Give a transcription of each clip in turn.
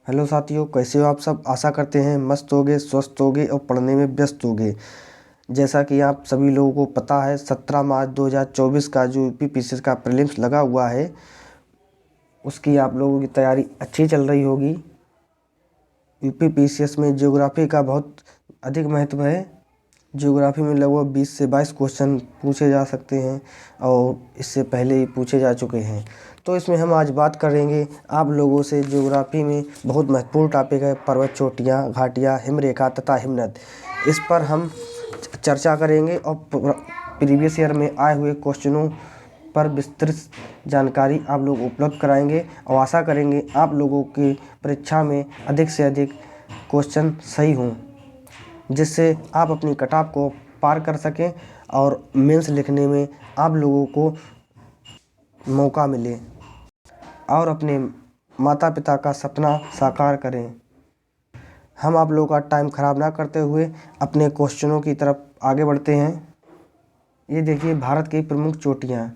Hello साथियों, कैसे हो आप सब। आशा करते हैं मस्त होगे, स्वस्थ होगे और पढ़ने में व्यस्त होगे। जैसा कि आप सभी लोगों को पता है, 17 मार्च 2024 का जो यूपीपीसीएस का प्रीलिम्स लगा हुआ है, उसकी आप लोगों की तैयारी अच्छी चल रही होगी। यूपीपीसीएस में ज्योग्राफी का बहुत अधिक महत्व है। ज्योग्राफी में लगभग 20 से 22 क्वेश्चन पूछे जा सकते हैं और इससे पहले ही पूछे जा चुके हैं। तो इसमें हम आज बात करेंगे आप लोगों से। ज्योग्राफी में बहुत महत्वपूर्ण टॉपिक है पर्वत चोटियाँ, घाटियाँ, हिमरेखा तथा हिमनद। इस पर हम चर्चा करेंगे और प्रीवियस ईयर में आए हुए क्वेश्चनों पर विस्तृत जानकारी आप लोग उपलब्ध कराएंगे और आशा करेंगे आप लोगों की परीक्षा में अधिक से अधिक क्वेश्चन सही हों, जिससे आप अपनी कट-ऑफ को पार कर सकें और मेंस लिखने में आप लोगों को मौका मिले और अपने माता पिता का सपना साकार करें। हम आप लोगों का टाइम ख़राब ना करते हुए अपने क्वेश्चनों की तरफ आगे बढ़ते हैं। ये देखिए, भारत की प्रमुख चोटियाँ।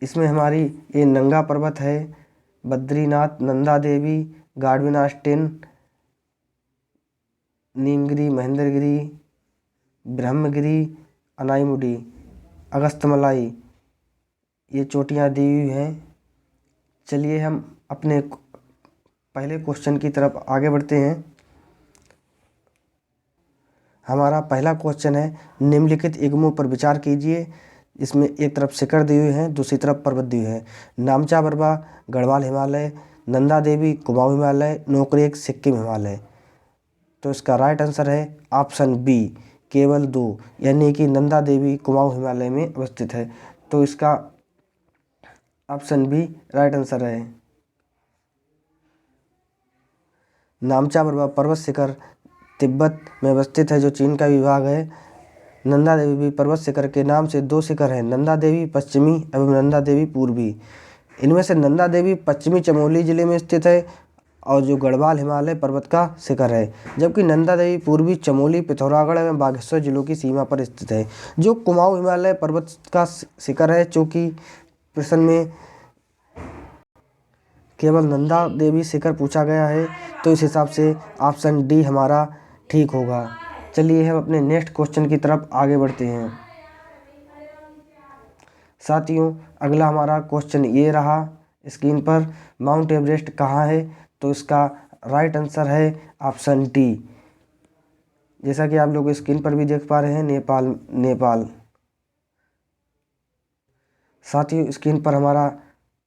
इसमें हमारी ये नंगा पर्वत है, बद्रीनाथ, नंदा देवी, गार्डविन ऑस्टिन, नीमगिरी, महेंद्रगिरी, ब्रह्मगिरी, अनाईमुडी, अगस्त्यमलाई, ये चोटियाँ दी हुई हैं। चलिए हम अपने पहले क्वेश्चन की तरफ आगे बढ़ते हैं। हमारा पहला क्वेश्चन है, निम्नलिखित इगमों पर विचार कीजिए। इसमें एक तरफ शिखर दी हुई है, दूसरी तरफ पर्वत दी हुई है। नामचा बरवा, गढ़वाल हिमालय, नंदा देवी, कुमाऊं हिमालय, नोकरेक, सिक्किम हिमालय। तो इसका राइट आंसर है ऑप्शन बी, केवल 2, यानी कि नंदा देवी कुमाऊं हिमालय में अवस्थित है। तो इसका ऑप्शन बी राइट आंसर है। नामचा बरवा पर्वत शिखर तिब्बत में अवस्थित है, जो चीन का विभाग है। नंदा देवी भी पर्वत शिखर के नाम से 2 शिखर हैं, नंदा देवी पश्चिमी एवं नंदा देवी पूर्वी। इनमें से नंदा देवी पश्चिमी चमोली जिले में स्थित है और जो गढ़वाल हिमालय पर्वत का शिखर है, जबकि नंदा देवी पूर्वी चमोली, पिथौरागढ़ एवं बागेश्वर जिलों की सीमा पर स्थित है। जो कुमाऊं हिमालय पर्वत का शिखर है, चूँकि प्रश्न में केवल नंदा देवी शिखर पूछा गया है, तो इस हिसाब से ऑप्शन डी हमारा ठीक होगा। चलिए हम अपने नेक्स्ट क्वेश्चन की तरफ आगे बढ़ते हैं। साथियों, अगला हमारा क्वेश्चन ये रहा स्क्रीन पर, माउंट एवरेस्ट कहाँ है। तो इसका राइट आंसर है ऑप्शन डी। जैसा कि आप लोग स्क्रीन पर भी देख पा रहे हैं, नेपाल। साथियों, स्क्रीन पर हमारा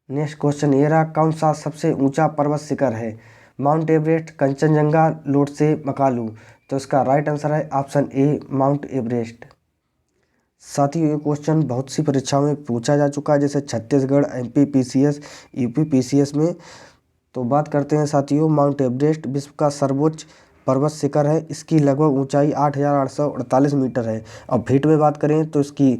नेक्स्ट क्वेश्चन ये रहा, कौन सा सबसे ऊंचा पर्वत शिखर है। Mount Everest, Kanchenjunga, Lhotse, Makalu. तो इसका राइट आंसर है ऑप्शन ए, माउंट एवरेस्ट। साथियों, ये क्वेश्चन बहुत सी परीक्षाओं में पूछा जा चुका है, जैसे छत्तीसगढ़, एमपीपीसीएस, यूपीपीसीएस में। तो बात करते हैं साथियों, माउंट एवरेस्ट विश्व का सर्वोच्च पर्वत शिखर है। इसकी लगभग ऊंचाई 8,848 मीटर है और फीट में बात करें तो इसकी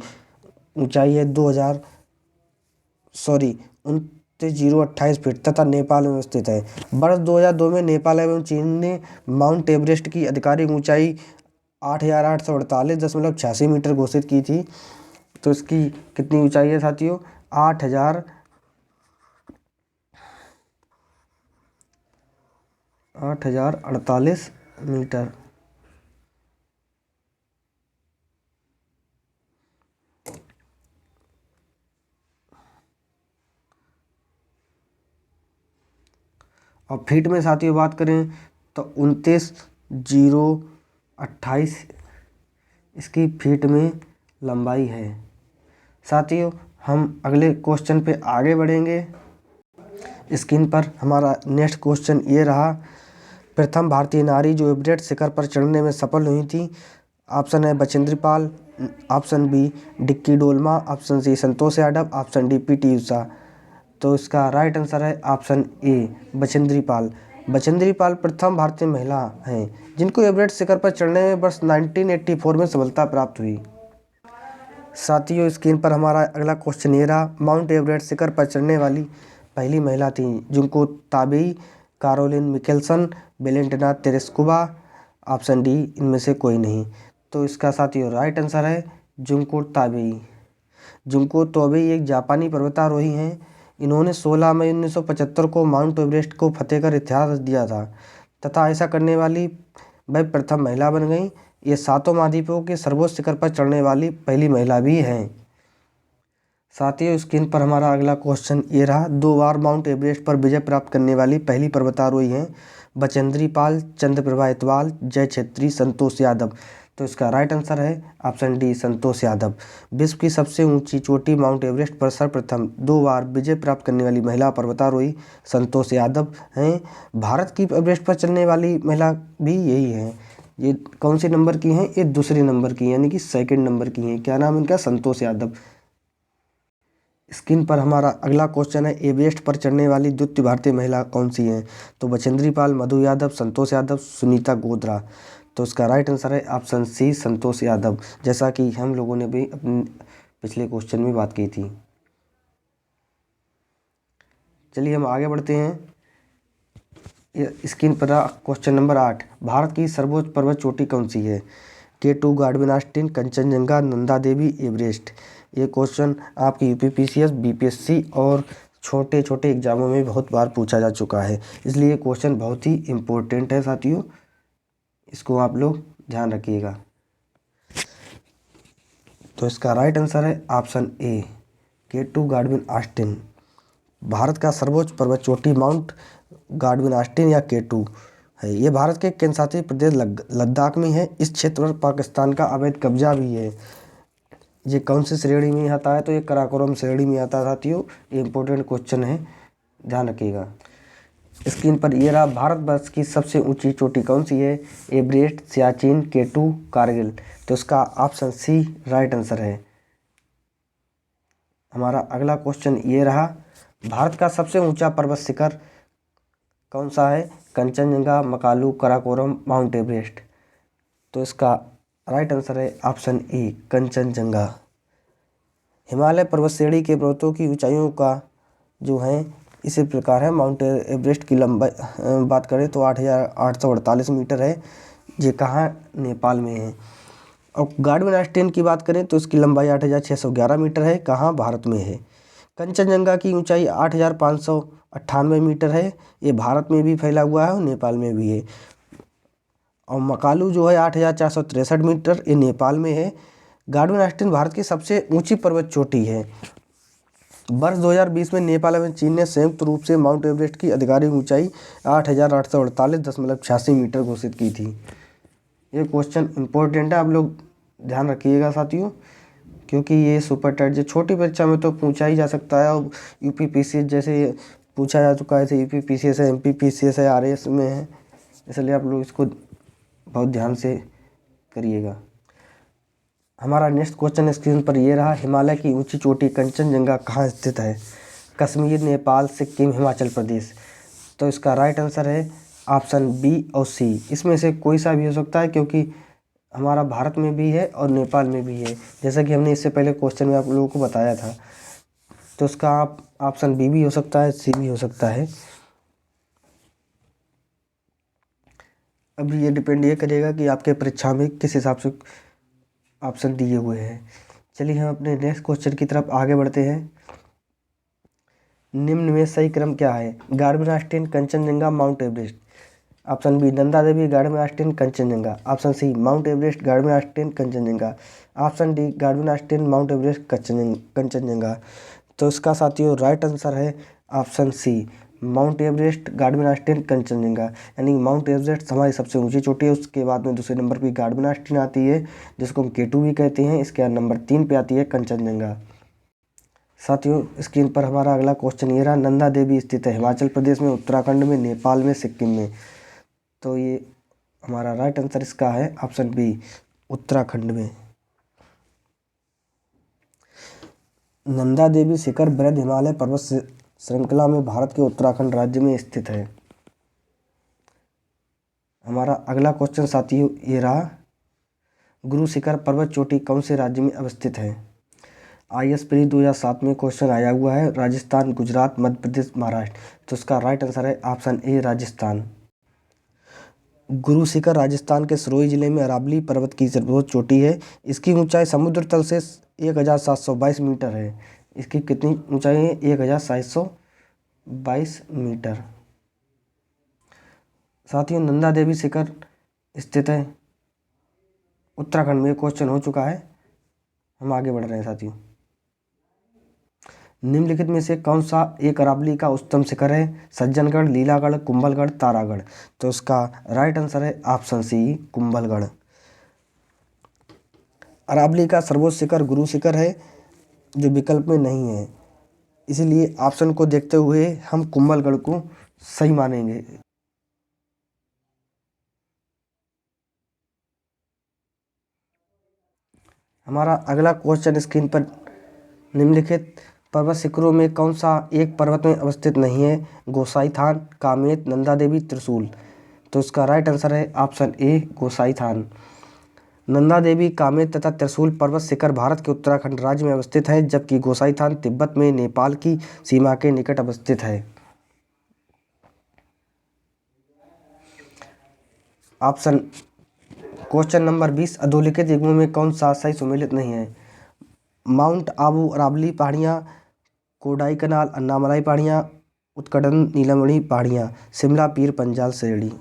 ऊंचाई है 29,028 फीट तथा नेपाल में स्थित है। वर्ष 2002 में नेपाल एवं चीन ने माउंट एवरेस्ट की आधिकारिक ऊंचाई 8,848.86 मीटर घोषित की थी। तो इसकी कितनी ऊंचाई है साथियों, 8,048 मीटर। और फीट में साथियों बात करें तो 29,028 इसकी फीट में लंबाई है। साथियों, हम अगले क्वेश्चन पे आगे बढ़ेंगे। स्क्रीन पर हमारा नेक्स्ट क्वेश्चन ये रहा, प्रथम भारतीय नारी जो एवरेस्ट शिखर पर चढ़ने में सफल हुई थी। ऑप्शन है Bachendri Pal, option B dicky Dolma, option C Santosh Yadav, option D PT Usha. तो इसका राइट आंसर है ऑप्शन ए, बचेंद्री पाल। बचेंद्री पाल प्रथम भारतीय महिला हैं जिनको एवरेस्ट शिखर पर चढ़ने में वर्ष 1984 में सफलता प्राप्त हुई। साथियों, स्क्रीन पर हमारा अगला क्वेश्चन ये रहा, माउंट एवरेस्ट शिखर पर चढ़ने वाली पहली महिला थी जिनको Tabei, Caroline Mikkelsen, Valentina Tereshkova. Option D इनमें से कोई नहीं। तो इसका साथियों राइट आंसर है जुंको ताबेई। जुंको ताबेई एक जापानी पर्वतारोही हैं। इन्होंने 16 मई 1975 को माउंट एवरेस्ट को फतेह कर इतिहास दिया था तथा ऐसा करने वाली वह प्रथम महिला बन गई। ये 7 महाद्वीपों के सर्वोच्च शिखर पर चढ़ने वाली पहली महिला भी हैं। साथियों, स्क्रीन पर हमारा अगला क्वेश्चन ये रहा। 2 बार माउंट एवरेस्ट पर विजय प्राप्त करने वाली पहली पर्वतारोही हैं बचेंद्री पाल, चंद्रप्रभा इतवाल, जय छेत्री, संतोष यादव। तो इसका राइट आंसर है ऑप्शन डी, संतोष यादव। विश्व की सबसे ऊंची चोटी माउंट एवरेस्ट पर सर्वप्रथम 2 बार विजय प्राप्त करने वाली महिला पर्वतारोही संतोष यादव हैं। भारत की एवरेस्ट पर चलने वाली महिला भी यही हैं। ये कौन से नंबर की हैं? ये दूसरे नंबर की यानी कि सेकंड नंबर की हैं। क्या नाम इनका? संतोष यादव। स्क्रीन पर हमारा अगला क्वेश्चन है, एवरेस्ट पर चढ़ने वाली द्वितीय भारतीय महिला कौन सी हैं? तो बचेंद्री पाल, मधु यादव, संतोष यादव, सुनीता गोद्रा। तो इसका राइट आंसर है ऑप्शन सी, संतोष यादव, जैसा कि हम लोगों ने भी अपने पिछले क्वेश्चन में बात की थी। चलिए हम आगे बढ़ते हैं। स्क्रीन पर क्वेश्चन नंबर 8, भारत की सर्वोच्च पर्वत चोटी कौन सी है? K2, Godwin Austen, Kanchenjunga, Nanda Devi, Everest. ये क्वेश्चन आपकी यूपीपीसीएस, बीपीएससी और छोटे छोटे एग्जामों में बहुत बार पूछा जा चुका है, इसलिए ये क्वेश्चन बहुत ही इम्पोर्टेंट है साथियों, इसको आप लोग ध्यान रखिएगा। तो इसका राइट आंसर है ऑप्शन ए, K2, गार्डविन आस्टिन। भारत का सर्वोच्च पर्वत चोटी माउंट गार्डविन आस्टिन या K2 है। ये भारत के केंद्रशासित प्रदेश लद्दाख में है। इस क्षेत्र पर पाकिस्तान का अवैध कब्जा भी है। ये कौन सी श्रेणी में आता है? तो ये काराकोरम श्रेणी में आता है साथियों। ये इंपॉर्टेंट क्वेश्चन है, ध्यान रखिएगा। स्क्रीन पर ये रहा, भारतवर्ष की सबसे ऊंची चोटी कौन सी है? Everest, Siachen, K2, Kargil. तो इसका ऑप्शन सी राइट आंसर है। हमारा अगला क्वेश्चन ये रहा, भारत का सबसे ऊंचा पर्वत शिखर कौन सा है? Kanchenjunga, Makalu, Karakoram, mount Everest. तो इसका राइट आंसर है ऑप्शन ए, कंचनजंगा। हिमालय पर्वत श्रेणी के पर्वतों की ऊंचाइयों का जो है इसी प्रकार है। माउंट एवरेस्ट की लंबाई बात करें तो 8,848 मीटर है। ये कहाँ? नेपाल में है। और गार्डविन आस्टिन की बात करें तो इसकी लंबाई 8,611 मीटर है। कहाँ? भारत में है। कंचनजंगा की ऊंचाई 8,598 मीटर है। ये भारत में भी फैला हुआ है और नेपाल में भी है। और मकालू जो है 8,463 मीटर, ये नेपाल में है। गार्डविन आस्टिन भारत की सबसे ऊंची पर्वत चोटी है। वर्ष 2020 में नेपाल एवं चीन ने संयुक्त रूप से माउंट एवरेस्ट की आधिकारिक ऊंचाई 8,848.86 मीटर घोषित की थी। ये क्वेश्चन इम्पोर्टेंट है, आप लोग ध्यान रखिएगा साथियों, क्योंकि ये सुपर टाइट जो छोटी परीक्षा में तो पूछा ही जा सकता है। और यूपीपीसीएस जैसे पूछा जा चुका है, यूपीपीसीएस है, एमपीपीसीएस है, आरएएस में है, इसलिए आप लोग इसको बहुत ध्यान से करिएगा। हमारा नेक्स्ट क्वेश्चन स्क्रीन पर ये रहा, हिमालय की ऊंची चोटी कंचनजंगा कहाँ स्थित है? कश्मीर, नेपाल, सिक्किम, हिमाचल प्रदेश। तो इसका राइट आंसर है ऑप्शन बी और सी। इसमें से कोई सा भी हो सकता है, क्योंकि हमारा भारत में भी है और नेपाल में भी है, जैसा कि हमने इससे पहले क्वेश्चन में आप लोगों को बताया था। तो इसका आप ऑप्शन बी भी हो सकता है, सी भी हो सकता है। अब ये डिपेंड ये करेगा कि आपके परीक्षा में किस हिसाब से ऑप्शन दिए हुए हैं। चलिए हम अपने नेक्स्ट क्वेश्चन की तरफ आगे बढ़ते हैं। निम्न में सही क्रम क्या है? Godwin Austen, Kanchenjunga, Mount Everest. Option B, Nanda Devi, Godwin Austen, Kanchenjunga. Option C, Mount Everest, Godwin Austen, Kanchenjunga. Option D, Godwin Austen, Mount Everest, Kanchenjunga. तो इसका साथियों राइट आंसर है option C, Mount Everest, Godwin Austen, Kanchenjunga. यानी माउंट एवरेस्ट हमारी सबसे ऊंची चोटी है, उसके बाद में दूसरे नंबर पर गार्डविन आस्टिन आती है, जिसको हम K2 भी कहते हैं। इसके बाद नंबर 3 पे आती है कंचनजंगा। साथियों स्क्रीन पर हमारा अगला क्वेश्चन ये रहा, नंदा देवी स्थित है हिमाचल प्रदेश में, उत्तराखंड में, नेपाल में, सिक्किम में। तो ये हमारा राइट आंसर इसका है ऑप्शन बी, उत्तराखंड में। नंदा देवी शिखर बृहद हिमालय पर्वत श्रृंखला में भारत के उत्तराखंड राज्य में स्थित है। हमारा अगला क्वेश्चन साथियों ये रहा, गुरु शिखर पर्वत चोटी कौन से राज्य में अवस्थित है? IAS प्री 2007 में क्वेश्चन आया हुआ है। राजस्थान, गुजरात, मध्य प्रदेश, महाराष्ट्र। तो इसका राइट आंसर है ऑप्शन ए, राजस्थान। गुरु शिखर राजस्थान के सिरोही जिले में अरावली पर्वत की सर्वोच्च चोटी है। इसकी ऊंचाई समुद्र तल से 1,722 मीटर है। इसकी कितनी ऊंचाई है? 1722 मीटर। साथियों, नंदा देवी शिखर स्थित है उत्तराखंड में। क्वेश्चन हो चुका है। हम आगे बढ़ रहे हैं साथियों। निम्नलिखित में से कौन सा एक अरावली का उच्चतम शिखर है? सज्जनगढ़, लीलागढ़, कुंभलगढ़, तारागढ़। तो इसका राइट आंसर है ऑप्शन सी, कुंभलगढ़। अरावली का सर्वोच्च शिखर गुरु शिखर है, जो विकल्प में नहीं है, इसलिए ऑप्शन को देखते हुए हम कुंभलगढ़ को सही मानेंगे। हमारा अगला क्वेश्चन स्क्रीन पर, निम्नलिखित पर्वत शिखरों में कौन सा एक पर्वत में अवस्थित नहीं है? गोसाई थान, कामेत, नंदा देवी, त्रिशूल। तो इसका राइट आंसर है ऑप्शन ए, गोसाई थान। नंदा देवी, कामेत तथा त्रिशूल पर्वत शिखर भारत के उत्तराखंड राज्य में अवस्थित है, जबकि गोसाई थान तिब्बत में नेपाल की सीमा के निकट अवस्थित है। ऑप्शन क्वेश्चन नंबर 20, अधोलिखित युग्मों में कौन सा सही सुमेलित नहीं है? माउंट आबू अरावली पहाड़ियाँ, कोडाई कनाल अन्नामलाई पहाड़ियाँ, उत्कटन नीलमणि पहाड़ियाँ, शिमला पीर पंजाल श्रेणी।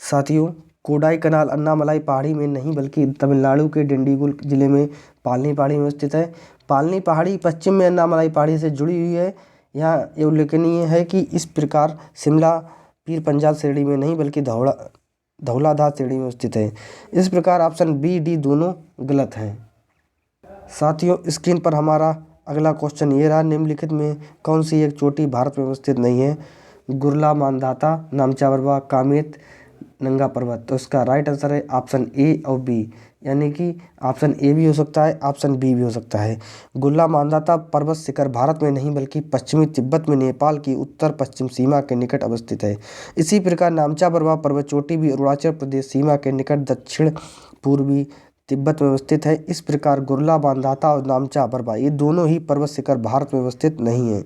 साथियों, कोडाई कनाल अन्नामलाई पहाड़ी में नहीं बल्कि तमिलनाडु के डिंडीगुल जिले में पालनी पहाड़ी में स्थित है। पालनी पहाड़ी पश्चिम में अन्नामलाई पहाड़ी से जुड़ी हुई है। यहाँ ये उल्लेखनीय है कि इस प्रकार शिमला पीर पंजाल श्रेणी में नहीं बल्कि धौलाधार श्रेणी में स्थित है। इस प्रकार ऑप्शन बी, डी दोनों गलत हैं। साथियों, स्क्रीन पर हमारा अगला क्वेश्चन ये रहा, निम्नलिखित में कौन सी एक चोटी भारत में अवस्थित नहीं है? गुरला मांधाता, नामचा बरवा, कामेत, नंगा पर्वत। तो इसका राइट आंसर है ऑप्शन ए और बी, यानी कि ऑप्शन ए भी हो सकता है, ऑप्शन बी भी हो सकता है। गुरला मांधाता पर्वत शिखर भारत में नहीं बल्कि पश्चिमी तिब्बत में नेपाल की उत्तर पश्चिम सीमा के निकट अवस्थित है। इसी प्रकार नामचा बरवा पर्वत चोटी भी अरुणाचल प्रदेश सीमा के निकट दक्षिण पूर्वी तिब्बत में अवस्थित है। इस प्रकार गुरला मांधाता और नामचा बरवा ये दोनों ही पर्वत शिखर भारत में अवस्थित नहीं है।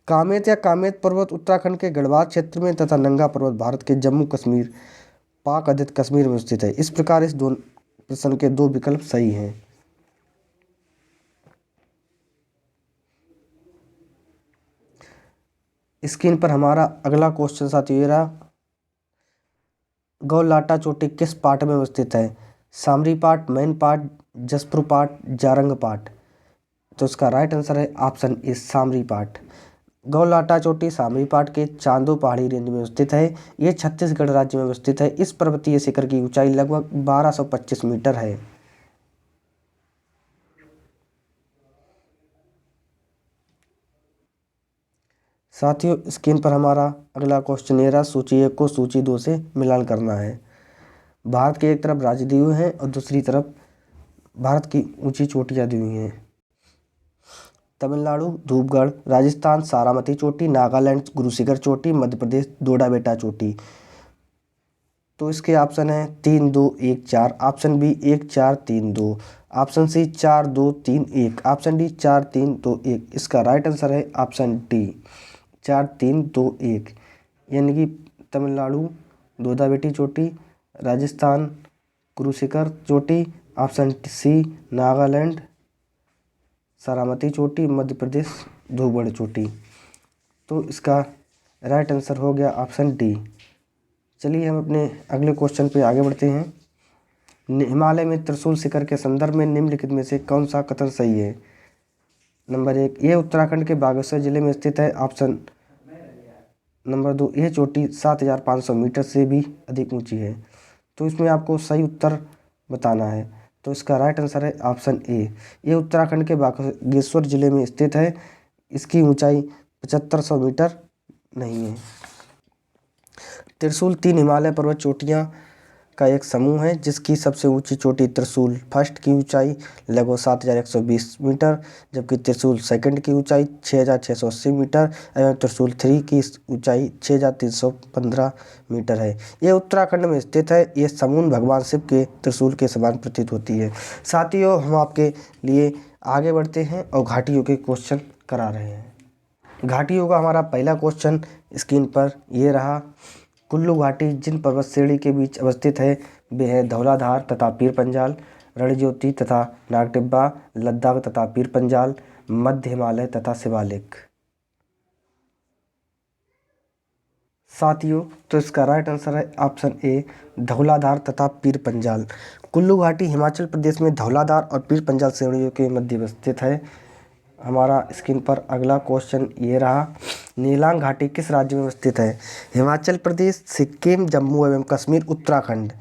कामेत या कामेत पर्वत उत्तराखंड के गढ़वाल क्षेत्र में तथा नंगा पर्वत भारत के जम्मू कश्मीर पाक अधित कश्मीर में स्थित है। इस प्रकार इस दोनों प्रश्न के दो विकल्प सही हैं। स्क्रीन पर हमारा अगला क्वेश्चन साथियों ये रहा, गौलाटा चोटी किस पाठ में अवस्थित है? सामरी पाठ, मैन पाठ, जसपुर पाठ, जारंग पाठ। तो इसका राइट आंसर है ऑप्शन ए, सामरी पाठ। गौलाटा चोटी सामरी पाठ के चांदो पहाड़ी रेंज में स्थित है। ये छत्तीसगढ़ राज्य में स्थित है। इस पर्वतीय शिखर की ऊंचाई लगभग 1225 मीटर है। साथियों, स्क्रीन पर हमारा अगला क्वेश्चन ये रहा, सूची 1 को सूची 2 से मिलान करना है। भारत के एक तरफ राज्य दिए हुए हैं और दूसरी तरफ भारत की ऊंची चोटियाँ दी हुई हैं। तमिलनाडु धूपगढ़, राजस्थान सारामती चोटी, नागालैंड गुरुशिखर चोटी, मध्य प्रदेश डोडा बेटा चोटी। तो इसके ऑप्शन है 3, 2, 1, 4। Option B 1, 4, 3, 2। Option C 4, 2, 3, 1। Option D 4, 3, 2, 1। इसका राइट आंसर है ऑप्शन डी, 4, 3, 2, 1, यानी कि तमिलनाडु डोडा बेटी चोटी, राजस्थान गुरुशिखर चोटी, ऑप्शन सी नागालैंड सारामती चोटी, मध्य प्रदेश धूपगढ़ चोटी। तो इसका राइट आंसर हो गया ऑप्शन डी। चलिए हम अपने अगले क्वेश्चन पे आगे बढ़ते हैं। हिमालय में त्रिशूल शिखर के संदर्भ में निम्नलिखित में से कौन सा कथन सही है? नंबर 1, ये उत्तराखंड के बागेश्वर जिले में स्थित है। ऑप्शन नंबर 2, यह चोटी 7500 मीटर से भी अधिक ऊंची है। तो इसमें आपको सही उत्तर बताना है। तो इसका राइट आंसर है ऑप्शन ए, ये उत्तराखंड के बागेश्वर जिले में स्थित है। इसकी ऊंचाई 7500 मीटर नहीं है। त्रिशूल 3 हिमालय पर्वत चोटियाँ का एक समूह है, जिसकी सबसे ऊंची चोटी त्रिशूल फर्स्ट की ऊंचाई लगभग 7120 मीटर, जबकि त्रिशूल सेकंड की ऊंचाई 6680 मीटर एवं त्रिशूल 3 की ऊंचाई 6315 मीटर है। ये उत्तराखंड में स्थित है। ये समूह भगवान शिव के त्रिशूल के समान प्रतीत होती है। साथियों, हम आपके लिए आगे बढ़ते हैं और घाटियों के क्वेश्चन करा रहे हैं। घाटियों का हमारा पहला क्वेश्चन स्क्रीन पर ये रहा, कुल्लू घाटी जिन पर्वत श्रेणी के बीच अवस्थित है वे है धौलाधार तथा पीर पंजाल। रणज्योति तथा नागटिब्बा, लद्दाख तथा पीर पंजाल, मध्य हिमालय तथा शिवालिक। साथियों, तो इसका राइट आंसर है ऑप्शन ए, धौलाधार तथा पीर पंजाल। कुल्लू घाटी हिमाचल प्रदेश में धौलाधार और पीर पंजाल श्रेणियों के मध्य में स्थित है। हमारा स्क्रीन पर अगला क्वेश्चन ये रहा, नीलांग घाटी किस राज्य में स्थित है? हिमाचल प्रदेश, सिक्किम, जम्मू एवं कश्मीर, उत्तराखंड।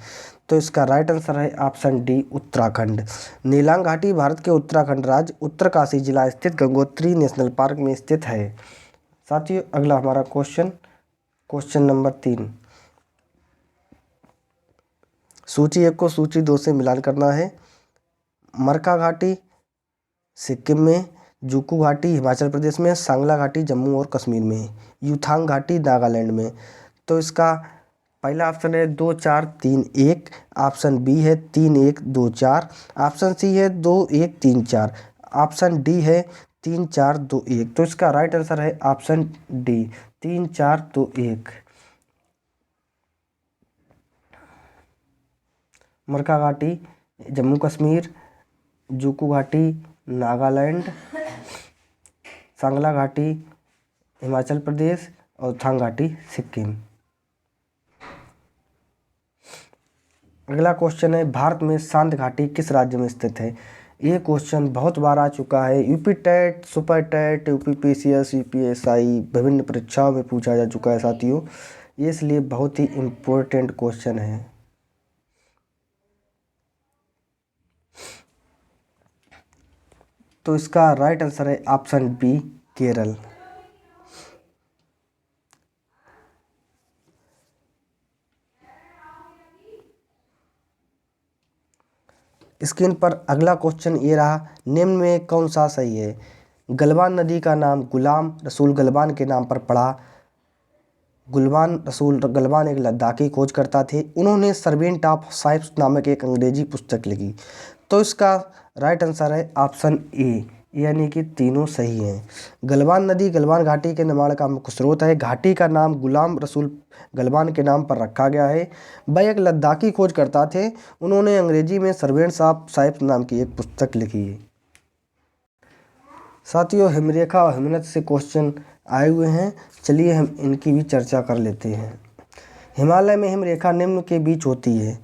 तो इसका राइट आंसर है ऑप्शन डी, उत्तराखंड। नीलांग घाटी भारत के उत्तराखंड राज्य उत्तरकाशी जिला स्थित गंगोत्री नेशनल पार्क में स्थित है। साथियों, अगला हमारा क्वेश्चन नंबर 3। सूची 1 को सूची 2 से मिलान करना है। मरका घाटी सिक्किम में, जुकू घाटी हिमाचल प्रदेश में, सांगला घाटी जम्मू और कश्मीर में, युथांग घाटी नागालैंड में। तो इसका पहला ऑप्शन है 2 4 3 1, ऑप्शन बी है 3 1 2 4, ऑप्शन सी है 2 1 3 4, ऑप्शन डी है 3 4 2 1। तो इसका राइट आंसर है ऑप्शन डी, 3 4 2 1। मरका घाटी जम्मू कश्मीर, जुकू घाटी नागालैंड, सांगला घाटी हिमाचल प्रदेश और युथांग घाटी सिक्किम। अगला क्वेश्चन है, भारत में शांत घाटी किस राज्य में स्थित है? ये क्वेश्चन बहुत बार आ चुका है। UP TET, super TET, UPPCS, UPSI विभिन्न परीक्षाओं में पूछा जा चुका है साथियों। ये इसलिए बहुत ही इम्पोर्टेंट क्वेश्चन है। तो इसका राइट आंसर है ऑप्शन बी, केरल। स्क्रीन पर अगला क्वेश्चन ये रहा, निम्न में कौन सा सही है? गलवान नदी का नाम गुलाम रसूल गलवान के नाम पर पड़ा। गुलवान रसूल गलवान एक लद्दाखी खोजकर्ता थे। उन्होंने सर्वेंट ऑफ साइप्स नामक एक अंग्रेजी पुस्तक लिखी। तो इसका राइट आंसर है ऑप्शन ए, यानी कि तीनों सही हैं। गलवान नदी गलवान घाटी के निर्माण का मुख्य स्रोत है। घाटी का नाम गुलाम रसूल गलवान के नाम पर रखा गया है। वह एक लद्दाखी खोजकर्ता थे। उन्होंने अंग्रेजी में सर्वेंट्स ऑफ साइप्स नाम की एक पुस्तक लिखी है। साथियों, हिमरेखा और हिमनद से क्वेश्चन आए हुए हैं। चलिए हम इनकी भी चर्चा कर लेते हैं। हिमालय में हिमरेखा निम्न के बीच होती है।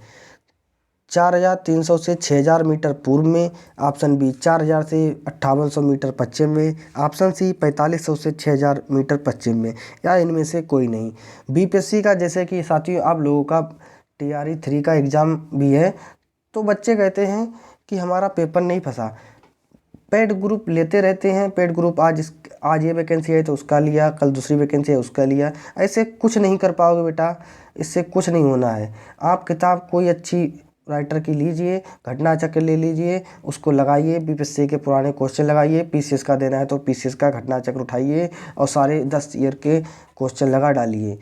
4300 से 6000 मीटर पूर्व में, ऑप्शन बी 4000 से 5800 मीटर पश्चिम में, ऑप्शन सी 4500 से 6000 मीटर पश्चिम में, या इनमें से कोई नहीं। बीपीएससी का, जैसे कि साथियों आप लोगों का TRE 3 का एग्ज़ाम भी है, तो बच्चे कहते हैं कि हमारा पेपर नहीं फंसा। पेड ग्रुप लेते रहते हैं। पेड ग्रुप आज ये वैकेंसी है तो उसका लिया, कल दूसरी वैकेंसी है उसका लिया। ऐसे कुछ नहीं कर पाओगे बेटा, इससे कुछ नहीं होना है। आप किताब कोई अच्छी राइटर की लीजिए, घटना चक्र ले लीजिए, उसको लगाइए, बीपीएससी के पुराने क्वेश्चन लगाइए। पीसीएस का देना है तो पीसीएस का घटना चक्र उठाइए और सारे 10 ईयर के क्वेश्चन लगा डालिए।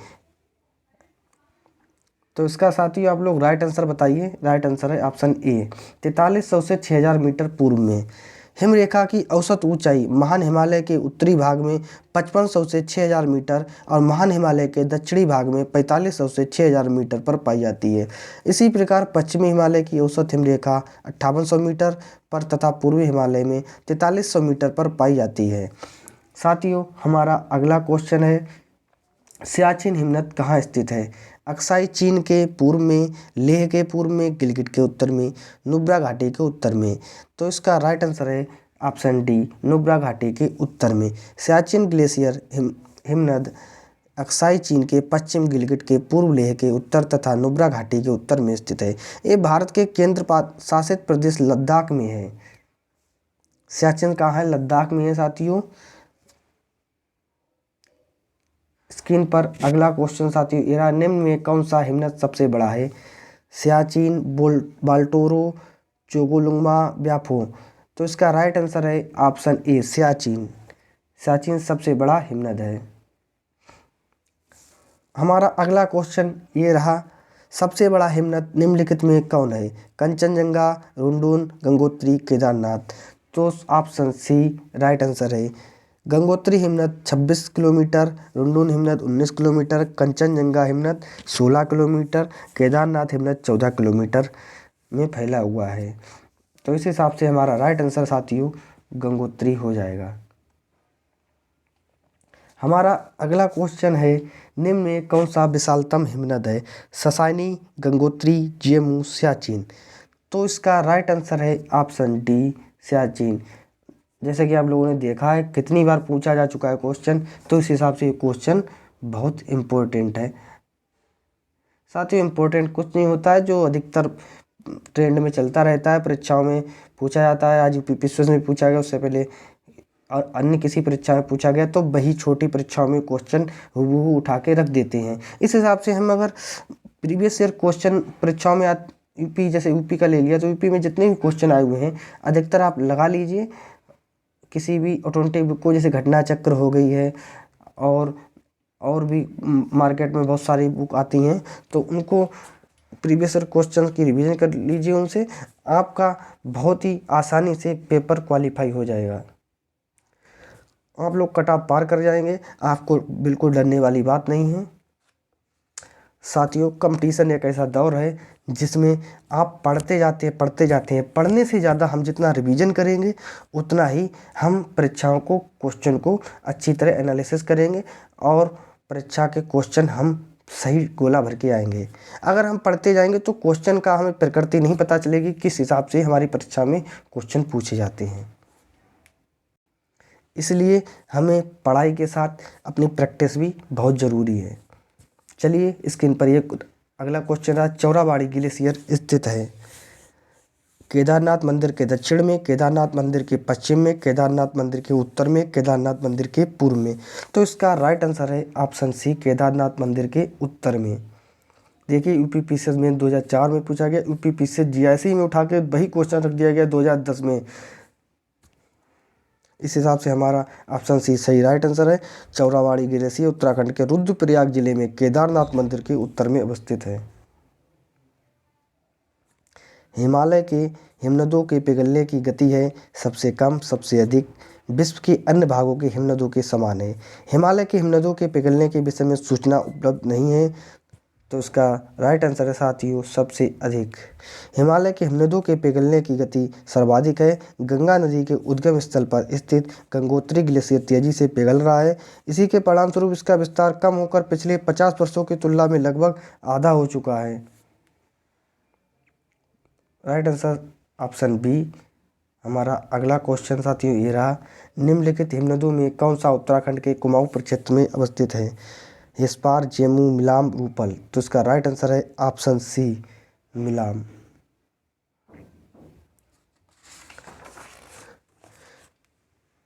तो इसका साथियों आप लोग राइट आंसर बताइए। राइट आंसर है ऑप्शन ए, 4300 से 6000 मीटर पूर्व में। हिमरेखा की औसत ऊंचाई महान हिमालय के उत्तरी भाग में 5500 से 6000 मीटर और महान हिमालय के दक्षिणी भाग में 4500 से 6000 मीटर पर पाई जाती है। इसी प्रकार पश्चिमी हिमालय की औसत हिमरेखा 5800 मीटर पर तथा पूर्वी हिमालय में 4300 मीटर पर पाई जाती है। साथियों, हमारा अगला क्वेश्चन है, सियाचिन हिमनद कहाँ स्थित है? अक्साई चीन के पूर्व में, लेह के पूर्व में, गिलगिट के उत्तर में, नुब्रा घाटी के उत्तर में। तो इसका राइट आंसर है ऑप्शन डी, नुब्रा घाटी के उत्तर में। सियाचिन ग्लेशियर हिमनद अक्साई चीन के पश्चिम, गिलगिट के पूर्व, लेह के उत्तर तथा नुब्रा घाटी के उत्तर में स्थित है। ये भारत के केंद्र शासित प्रदेश लद्दाख में है। सियाचिन कहाँ है? लद्दाख में है साथियों। स्क्रीन पर अगला क्वेश्चन साथियों, इरा निम्न में कौन सा हिमनद सबसे बड़ा है? सियाचिन, बाल्टोरो, चोगोलुंगमा, ब्याफो। तो इसका राइट आंसर है ऑप्शन ए, सियाचिन। सियाचिन सबसे बड़ा हिमनद है। हमारा अगला क्वेश्चन ये रहा, सबसे बड़ा हिमनद निम्नलिखित में कौन है? कंचनजंगा, रुंडुन, गंगोत्री, केदारनाथ। तो ऑप्शन सी राइट आंसर है। गंगोत्री हिमनद 26 किलोमीटर, रुंडुन हिमनद 19 किलोमीटर, कंचनजंगा हिमनद 16 किलोमीटर, केदारनाथ हिमनद 14 किलोमीटर में फैला हुआ है। तो इस हिसाब से हमारा राइट आंसर साथियों गंगोत्री हो जाएगा। हमारा अगला क्वेश्चन है, निम्न में कौन सा विशालतम हिमनद है? ससानी, गंगोत्री, जेमू, सियाचिन। तो इसका राइट आंसर है ऑप्शन डी, सियाचिन। जैसे कि आप लोगों ने देखा है कितनी बार पूछा जा चुका है क्वेश्चन, तो इस हिसाब से ये क्वेश्चन बहुत इम्पोर्टेंट है। साथियों इम्पोर्टेंट कुछ नहीं होता है, जो अधिकतर ट्रेंड में चलता रहता है, परीक्षाओं में पूछा जाता है। आज यूपी में पूछा गया, उससे पहले और अन्य किसी परीक्षा में पूछा गया, तो वही छोटी परीक्षाओं में क्वेश्चन हूबहू उठा के रख देते हैं। इस हिसाब से हम अगर प्रीवियस ईयर क्वेश्चन परीक्षाओं में यूपी, जैसे यूपी का ले लिया, तो यूपी में जितने भी क्वेश्चन आए हुए हैं अधिकतर आप लगा लीजिए किसी भी ऑटोमेटिक बुक को, जैसे घटना चक्र हो गई है और भी मार्केट में बहुत सारी बुक आती हैं, तो उनको प्रीवियस ईयर क्वेश्चन की रिवीजन कर लीजिए, उनसे आपका बहुत ही आसानी से पेपर क्वालिफाई हो जाएगा। आप लोग कट ऑफ पार कर जाएंगे, आपको बिल्कुल डरने वाली बात नहीं है। साथियों कंपटीशन एक ऐसा दौर है जिसमें आप पढ़ते जाते हैं। पढ़ने से ज़्यादा हम जितना रिवीजन करेंगे उतना ही हम परीक्षाओं को, क्वेश्चन को अच्छी तरह एनालिसिस करेंगे और परीक्षा के क्वेश्चन हम सही गोला भर के आएंगे। अगर हम पढ़ते जाएंगे तो क्वेश्चन का हमें प्रकृति नहीं पता चलेगी, किस हिसाब से हमारी परीक्षा में क्वेश्चन पूछे जाते हैं। इसलिए हमें पढ़ाई के साथ अपनी प्रैक्टिस भी बहुत ज़रूरी है। चलिए स्क्रीन पर ये अगला क्वेश्चन रहा, चौराबाड़ी ग्लेशियर स्थित है केदारनाथ मंदिर के दक्षिण में, केदारनाथ मंदिर के पश्चिम में, केदारनाथ मंदिर के उत्तर में, केदारनाथ मंदिर के पूर्व में। तो इसका राइट आंसर है ऑप्शन सी, केदारनाथ मंदिर के उत्तर में। देखिए यूपी पीसीएस में 2004 में पूछा गया, यूपी पीसीएस जीआईसी में उठा के वही क्वेश्चन रख दिया गया 2010 में। इस हिसाब से हमारा ऑप्शन सी सही राइट आंसर है। चौराबाड़ी ग्लेशियर उत्तराखंड के रुद्रप्रयाग जिले में केदारनाथ मंदिर के उत्तर में अवस्थित है। हिमालय के हिमनदों के पिघलने की गति है सबसे कम, सबसे अधिक, विश्व के अन्य भागों के हिमनदों के समान है। हिमालय के हिमनदों के पिघलने के विषय में सूचना उपलब्ध नहीं है, तो इसका राइट आंसर है साथियों सबसे अधिक। हिमालय के हिमनदों के पिघलने की गति सर्वाधिक है। गंगा नदी के उद्गम स्थल पर स्थित गंगोत्री ग्लेशियर तेजी से पिघल रहा है। इसी के परिणामस्वरूप इसका विस्तार कम होकर पिछले 50 वर्षों की तुलना में लगभग आधा हो चुका है। Right answer option B. हमारा अगला क्वेश्चन साथियों ये रहा, निम्नलिखित हिमनदों में कौन सा उत्तराखंड के कुमाऊं प्रक्षेत्र में अवस्थित है? हिस्पार, जेमू, मिलाम, रूपल। तो इसका राइट आंसर है ऑप्शन सी, मिलाम।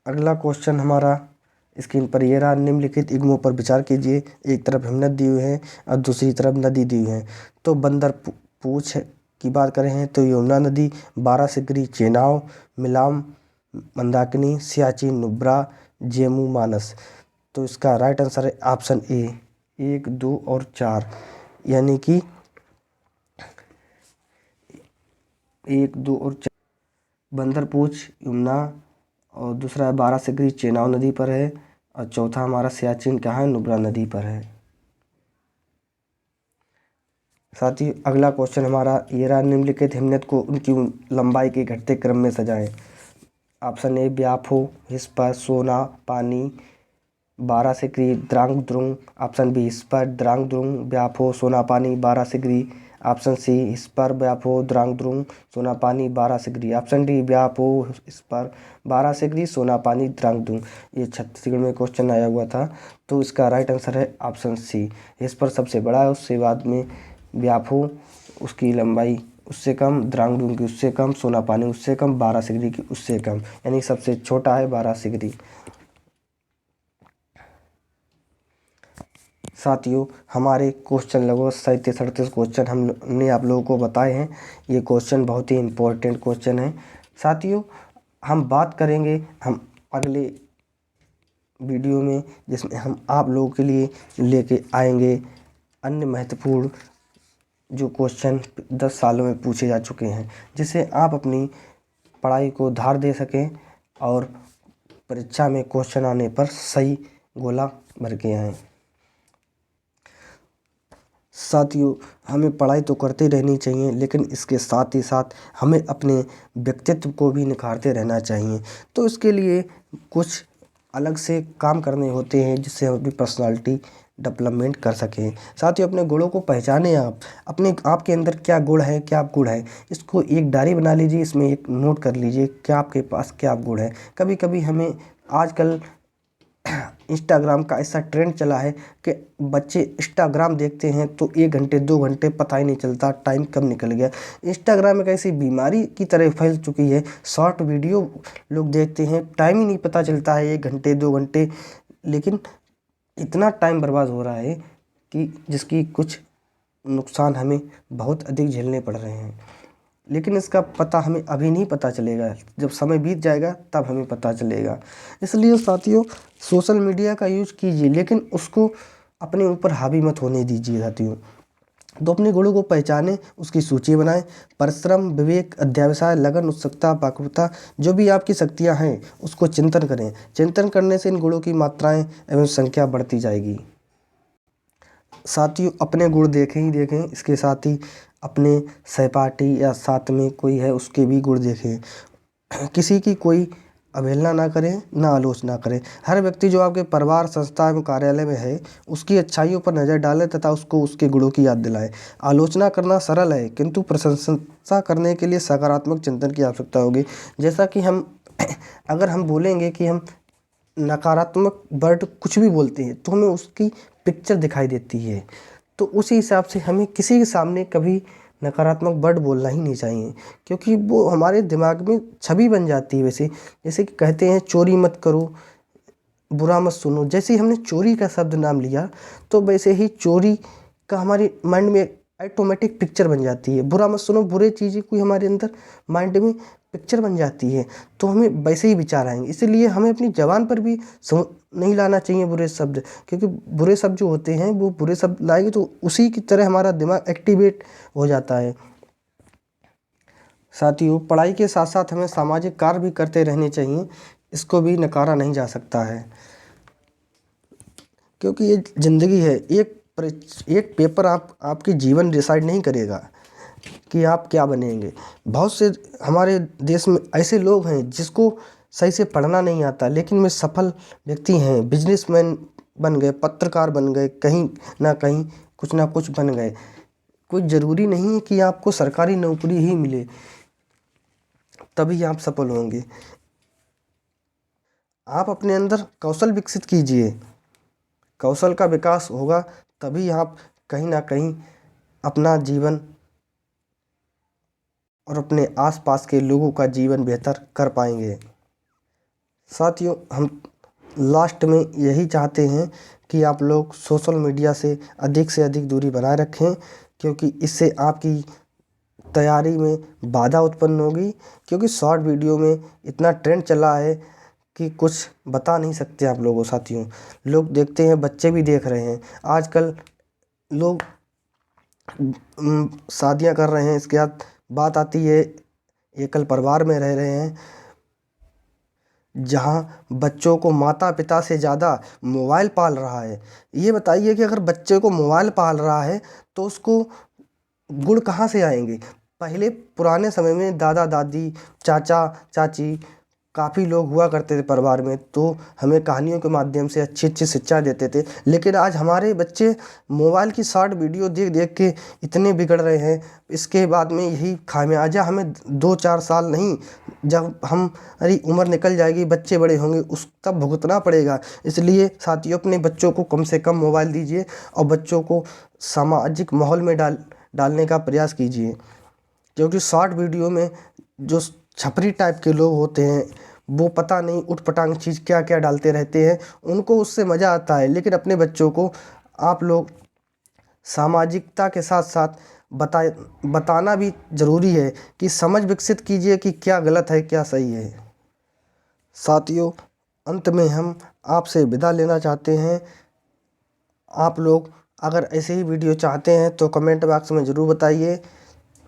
अगला क्वेश्चन हमारा स्क्रीन पर ये रहा, निम्नलिखित इग्मों पर विचार कीजिए। एक तरफ हिमनद दी हुई है और दूसरी तरफ नदी दी हुई है। तो बंदर पूछ की बात करें तो यमुना नदी, बारासिगरी चेनाब, मिलाम मंदाकिनी, सियाचिन नुब्रा, जेमू मानस। तो इसका राइट आंसर है ऑप्शन ए, 1, 2 और 4, यानी कि 1, 2 और 4। बंदरपूछ यमुना और दूसरा बारासिगरी चेनाब नदी पर है और चौथा हमारा सियाचिन कहाँ है? नुब्रा नदी पर है। साथ ही अगला क्वेश्चन हमारा ये रहा, निम्नलिखित हिमनद को उनकी लंबाई के घटते क्रम में सजाएं। ऑप्शन ए ब्याफो, हिस्पा, सोना पानी, बारासिगरी, Darrang द्रुंग। Option B hispa, Darrang द्रुंग, ब्याफो, सोना पानी, बारासिगरी। ऑप्शन सी हिस्पर, ब्याफो, द्रांग द्रुंग, सोना पानी, बारासिगरी। ऑप्शन डी ब्याफो, हिस्पर, बारासिगरी, सोना पानी, द्रांग द्रुंग। ये छत्तीसगढ़ में क्वेश्चन आया हुआ था, तो इसका राइट आंसर है ऑप्शन सी, हिस्पर सबसे बड़ा है, उससे बाद में ब्याफो, उसकी लंबाई उससे कम, द्रांगदुंग की उससे कम, सोना पानी उससे कम, बारासिगरी की उससे कम, यानी सबसे छोटा है बारासिगरी। साथियों हमारे क्वेश्चन लगभग 37-38 क्वेश्चन हमने आप लोगों को बताए हैं। ये क्वेश्चन बहुत ही इम्पोर्टेंट क्वेश्चन है। साथियों हम बात करेंगे हम अगले वीडियो में, जिसमें हम आप लोगों के लिए लेके आएंगे अन्य महत्वपूर्ण जो क्वेश्चन 10 सालों में पूछे जा चुके हैं, जिससे आप अपनी पढ़ाई को धार दे सकें और परीक्षा में क्वेश्चन आने पर सही गोला भर के आएँ। साथियों, हमें पढ़ाई तो करते रहनी चाहिए, लेकिन इसके साथ ही साथ हमें अपने व्यक्तित्व को भी निखारते रहना चाहिए। तो इसके लिए कुछ अलग से काम करने होते हैं जिससे हम अपनी पर्सनालिटी डेवलपमेंट कर सकें। साथियों, अपने गुणों को पहचानें। आप अपने आपके अंदर क्या गुण है, क्या गुण है, इसको एक डायरी बना लीजिए, इसमें एक नोट कर लीजिए क्या आपके पास क्या गुण है। कभी कभी हमें आजकल इंस्टाग्राम का ऐसा ट्रेंड चला है कि बच्चे इंस्टाग्राम देखते हैं तो 1 घंटे 2 घंटे पता ही नहीं चलता टाइम कब निकल गया। इंस्टाग्राम एक ऐसी बीमारी की तरह फैल चुकी है, शॉर्ट वीडियो लोग देखते हैं, टाइम ही नहीं पता चलता है, 1 घंटे 2 घंटे, लेकिन इतना टाइम बर्बाद हो रहा है कि जिसकी कुछ नुकसान हमें बहुत अधिक झेलने पड़ रहे हैं। लेकिन इसका पता हमें अभी नहीं पता चलेगा, जब समय बीत जाएगा तब हमें पता चलेगा। इसलिए साथियों, सोशल मीडिया का यूज़ कीजिए, लेकिन उसको अपने ऊपर हावी मत होने दीजिए। साथियों, तो अपने गुणों को पहचानें, उसकी सूची बनाएं। परिश्रम, विवेक, अध्यवसाय, लगन, उत्सुकता, पाकपता, जो भी आपकी शक्तियां हैं उसको चिंतन करें। चिंतन करने से इन गुणों की मात्राएं एवं संख्या बढ़ती जाएगी। साथियों, अपने गुण देखें ही देखें, इसके साथ ही अपने सहपाठी या साथ में कोई है उसके भी गुण देखें। किसी की कोई अवहेलना ना करें, ना आलोचना करें। हर व्यक्ति जो आपके परिवार, संस्था एवं कार्यालय में है उसकी अच्छाइयों पर नज़र डालें तथा उसको उसके गुणों की याद दिलाएं। आलोचना करना सरल है, किंतु प्रशंसा करने के लिए सकारात्मक चिंतन की आवश्यकता होगी। जैसा कि हम अगर हम बोलेंगे कि हम नकारात्मक वर्ड कुछ भी बोलते हैं तो हमें उसकी पिक्चर दिखाई देती है, तो उसी हिसाब से हमें किसी के सामने कभी नकारात्मक वर्ड बोलना ही नहीं चाहिए, क्योंकि वो हमारे दिमाग में छवि बन जाती है। वैसे जैसे कि कहते हैं चोरी मत करो, बुरा मत सुनो, जैसे ही हमने चोरी का शब्द नाम लिया तो वैसे ही चोरी का हमारे माइंड में ऑटोमेटिक पिक्चर बन जाती है। बुरा मत सुनो, बुरे चीज़ें कोई हमारे अंदर माइंड में पिक्चर बन जाती है, तो हमें वैसे ही विचार आएंगे। इसीलिए हमें अपनी ज़बान पर भी नहीं लाना चाहिए बुरे शब्द, क्योंकि बुरे शब्द जो होते हैं वो बुरे शब्द लाएंगे तो उसी की तरह हमारा दिमाग एक्टिवेट हो जाता है। साथियों, पढ़ाई के साथ साथ हमें सामाजिक कार्य भी करते रहने चाहिए, इसको भी नकारा नहीं जा सकता है, क्योंकि ये ज़िंदगी है। एक पेपर आपकी जीवन डिसाइड नहीं करेगा कि आप क्या बनेंगे। बहुत से हमारे देश में ऐसे लोग हैं जिसको सही से पढ़ना नहीं आता, लेकिन वे सफल व्यक्ति हैं, बिजनेसमैन बन गए, पत्रकार बन गए, कहीं ना कहीं कुछ ना कुछ बन गए। कोई ज़रूरी नहीं है कि आपको सरकारी नौकरी ही मिले तभी आप सफल होंगे। आप अपने अंदर कौशल विकसित कीजिए, कौशल का विकास होगा तभी आप कहीं ना कहीं अपना जीवन और अपने आसपास के लोगों का जीवन बेहतर कर पाएंगे। साथियों, हम लास्ट में यही चाहते हैं कि आप लोग सोशल मीडिया से अधिक दूरी बनाए रखें, क्योंकि इससे आपकी तैयारी में बाधा उत्पन्न होगी। क्योंकि शॉर्ट वीडियो में इतना ट्रेंड चला है कि कुछ बता नहीं सकते आप लोगों। साथियों, लोग देखते हैं, बच्चे भी देख रहे हैं। आजकल लोग शादियां कर रहे हैं, इसके बाद बात आती है एकल परिवार में रह रहे हैं, जहाँ बच्चों को माता पिता से ज़्यादा मोबाइल पाल रहा है। ये बताइए कि अगर बच्चे को मोबाइल पाल रहा है तो उसको गुण कहाँ से आएंगे। पहले पुराने समय में दादा दादी, चाचा चाची, काफ़ी लोग हुआ करते थे परिवार में, तो हमें कहानियों के माध्यम से अच्छी अच्छी शिक्षा देते थे। लेकिन आज हमारे बच्चे मोबाइल की शॉर्ट वीडियो देख देख के इतने बिगड़ रहे हैं। इसके बाद में यही खामियाजा हमें 2-4 साल नहीं, जब हमारी उम्र निकल जाएगी, बच्चे बड़े होंगे, उस तब भुगतना पड़ेगा। इसलिए साथियों, अपने बच्चों को कम से कम मोबाइल दीजिए और बच्चों को सामाजिक माहौल में डालने का प्रयास कीजिए, क्योंकि शॉर्ट वीडियो में जो छपरी टाइप के लोग होते हैं वो पता नहीं उटपटांग चीज़ क्या क्या डालते रहते हैं, उनको उससे मज़ा आता है। लेकिन अपने बच्चों को आप लोग सामाजिकता के साथ साथ बताना भी ज़रूरी है कि समझ विकसित कीजिए कि क्या गलत है क्या सही है। साथियों, अंत में हम आपसे विदा लेना चाहते हैं। आप लोग अगर ऐसे ही वीडियो चाहते हैं तो कमेंट बॉक्स में ज़रूर बताइए।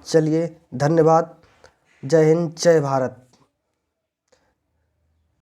चलिए, धन्यवाद। जय हिंद, जय भारत।